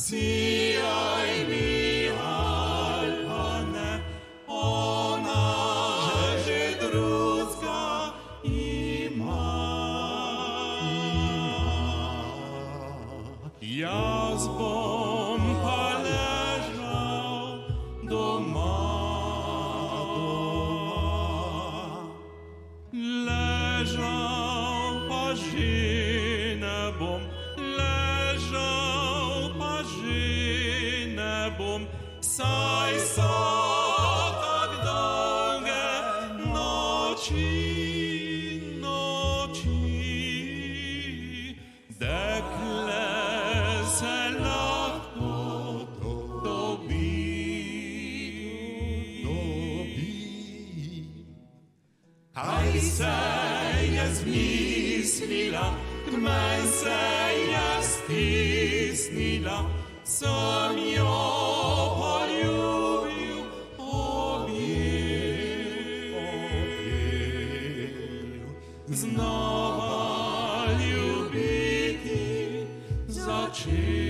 Сіяй мігаль, пане, она же друзка іма. Я з бом полежав дома, лежав пажи небом, лежав пажи небом, сай так довге ночі, ночі, декле легко тобі. Хай сеє змісліла, кмен сеє стисніла, сам його полюбив, об'їв. Знова любити зачем?